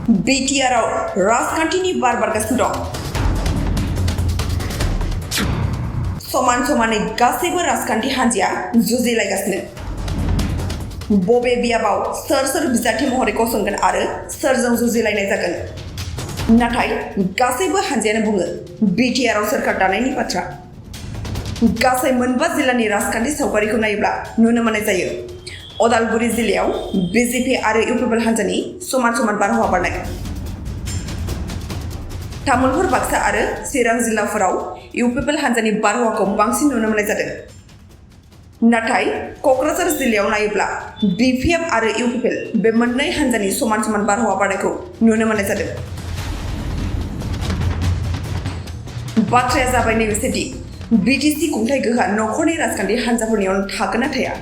बिटिआरआव राजखान्थिनि बार बारगासिनो दं। समान समानै गासैबो राजखान्थि हान्जाया जुजिलायगासिनो। बबे बियाबाव सोर बिजाथि महरै गसंगोन आरो सोरजों जुजिलायनाय जागोन। नाथाय गासैबो हान्जायानो बुङो बिटिआरआव सोरखार दानायनि बाथ्रा। गासै 9 जिल्लानि राजखान्थि सावगारिखौ नायोब्ला नुनो मोननाय जायो। उदालगुरि जिल्लायाव बिजेपि आरो इउपिपिएल हान्जानि समान बारहावा बारनाय। तामुलपुर, बाक्सा आरो चिरां जिल्लाफोराव इउपिपिएल हान्जानि बारहावाखौ बांसिन नुनो मोननाय जादों। नाथाय क'क्राझार जिल्लायाव नायोब्ला बिपिएफ आरो इउपिपिएल बे मोननै हान्जानि समान बारहावा बारनायखौ नुनो मोननाय जादों। बाथ्राया जाबाय नैबेसोदि बिटिसि खुंथाय गोहोआ नखरनि राजखान्थि हान्जाफोरनियावनो थागोन ना थाया।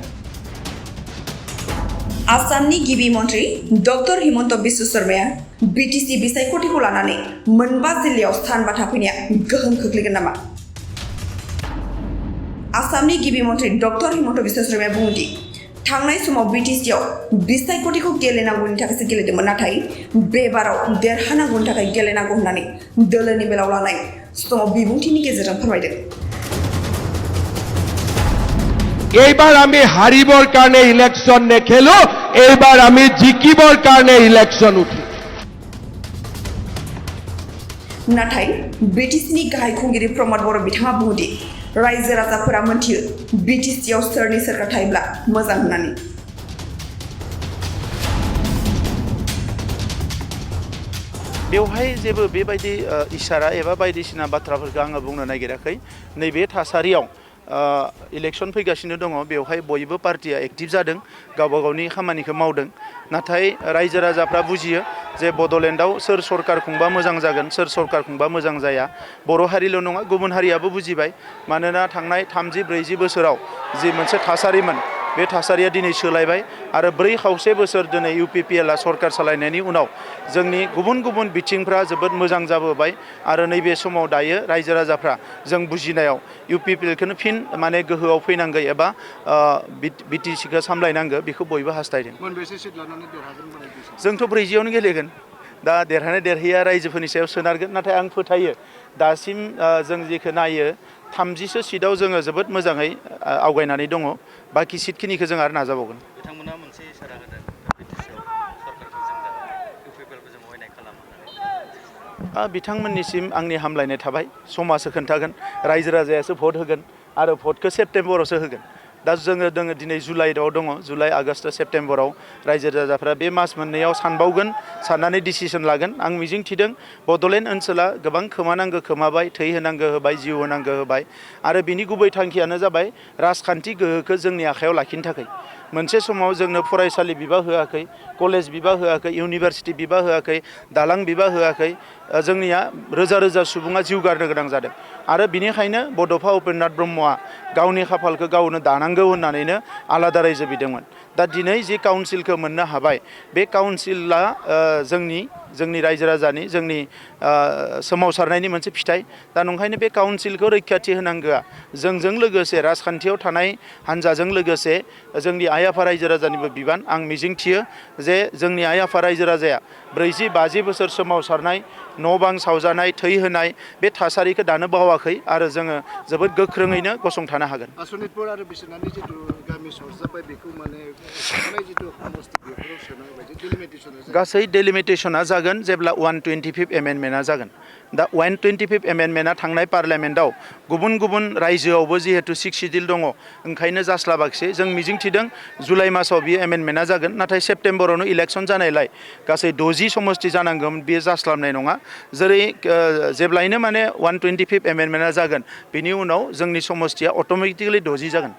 आसामनि गिबि मन्त्रि डक्टर हिमन्त बिश्व शर्माया बिटिसि बिसायख'थिखौ लानानै 9 जिल्लायाव सानबाथा फैनाया गोहोम खोख्लैगोन नामा? आसामनि गिबि मन्त्रि डक्टर हिमन्त बिश्व शर्माया बुङोदि थांनाय समाव बिटिसिआव बिसायख'थिखौ गेलेनांगौनि थाखायसो गेलेदोंमोन, नाथाय बेबाराव देरहानांगौनि थाखाय गेलेनांगौ होननानै दोलोनि मेलाव लानाय समाव बिबुंथिनि गेजेरजों फोरमायदों। এইবার আমি হারিবর কারণে ইলেকশন নেখেলো, এইবার আমি জিকিবর কারণে ইলেকশন উঠি। नाथाय बिटिसिनि गाहाय खुंगिरि प्रमद बर' बिथाङा बुङोदि रायजो राजाफोरा मोनथियो बिटिसिआव सोरनि सोरखार थायोब्ला मोजां होननानै। बेवहाय जेबो बेबायदि इसारा एबा बायदिसिना बाथ्राफोरखौ आङो बुंनो नागिराखै। नैबे थासारियाव इलेक्शन फैगासिनो दङ, बेवहाय बयबो पार्टिया एक्टिभ जादों, गावबा गावनि खामानिखौ मावदों। नाथाय रायजो राजाफ्रा बुजियो जे बड'लेण्डआव सोर सरकार खुंबा मोजां जागोन, सोर सरकार खुंबा मोजां जाया। बर' हारिल' नङा, गुबुन हारियाबो बुजिबाय। मानोना थांनाय 30-40 बोसोराव जि मोनसे थासारिमोन, बे थासारिया दिनै सोलायबाय आरो 4 खावसे बोसोर दिनै इउपिपिएलआ सरकार सालायनायनि उनाव जोंनि गुबुन बिथिंफ्रा जोबोद मोजां जाबोबाय आरो नैबे समाव दायो रायजो राजाफ्रा जों बुजिनायाव इउपिपिएलखौनो फिन माने गोहोआव फैनांगौ एबा बिटिसिखौ सामलायनांगौ, बेखौ बयबो हास्थायदों। जोंथ' 40आवनो गेलेगोन। दा देरहानाय देरहैया रायजोफोरनि सायाव सोनारगोन। नाथाय आं फोथायो दासिम जों जेखौ नायो 30सो सिटआव जोङो जोबोद मोजाङै आवगायनानै दङ। बाखि सिटखिनिखौ जों आरो नाजाबावगोन। बिथांमोना मोनसे इसारा होदों बिटिसिआव सरकारखौ जों इउपिपिएलखौ जों अयनाय खालामो। बिथांमोननिसिम आंनि हामलायनाय थाबाय। समाजो खोन्थागोन, रायजो राजायासो भट होगोन आरो भटखौ सेप्तेम्बरावसो होगोन। दा जोङो दिनै जुलाइआव दङ। जुलाइ, आगष्ट, सेप्तेम्बराव रायजो राजाफ्रा बे मास मोननैयाव सानबावगोन, साननानै डिसिसन लागोन। आं मिजिं थिदों बड'लेण्ड ओनसोला गोबां खोमानांगौ खोमाबाय, थै होनांगौ होबाय, जिउ होनांगौ होबाय आरो बिनि गुबै थांखियानो जाबाय राजखान्थि गोहोखौ जोंनि आखायाव लाखिनो थाखाय। मोनसे समाव जोंनो फरायसालि बिबा होआखै, कलेज बिबा होआखै, इउनिभारसिटि बिबा होआखै, दालां बिबा होआखै। जोंनिया रोजा सुबुङा जिउ गारनो गोनां जादों आरो बिनिखायनो बड'फा उपेन्द्रनाथ ब्रह्मआ गावनि खाफालखौ गावनो दानांगौ होननानैनो आलादा रायजो बिदोंमोन। दा दिनै जि काउन्सिलखौ मोननो हाबाय, बे काउन्सिला जोंनि रायजो राजानि, जोंनि सोमावसारनायनि मोनसे फिथाइ। दा नंखायनो बे काउन्सिलखौ रैखाथि होनांगौआ जोंजों लोगोसे राजखान्थियाव थानाय हान्जाजों लोगोसे जोंनि आइ आफा रायजो राजानिबो बिबान। आं मिजिंथियो जे जोंनि आइ आफा रायजो राजाया 40-50 बोसोर सोमावसारनाय, न' बां सावजानाय, थै होनाय बे थासारिखौ दानो बावाखै आरो जोङो जोबोद गोख्रोङैनो गसंथानो हागोन। सनितपुर आरो बिसोरनानै जिथु गामि सरजाबबाय बेखौ माने थानाय जिथु समस्ति बेफोराव सोनाय बायदि डिलिमिटेसना गासै डिलिमिटेसना जागोन जेब्ला 125 एमेन्डमेन्टआ जागोन। दा 125 एमेन्डमेन्टआ थांनाय पार्लियामेन्टआव गुबुन रायजोआवबो जिहेतु 6 सिडिउल दङ, ओंखायनो जास्लाबाखिसै। जों मिजिंथिदों जुलाइ मासाव बियो एमेन्डमेन्टआ जागोन। नाथाय सेप्तेम्बरावनो इलेक्सन जानायलाय गासै 60 समस्ति जानांगौमोन, बेयो जास्लाबनाय नङा। जेब्लायनो माने 125 एमेन्डमेन्टआ जागोन, बिनि उनाव जोंनि समस्तिया अट'मेटिकेलि 60 जागोन।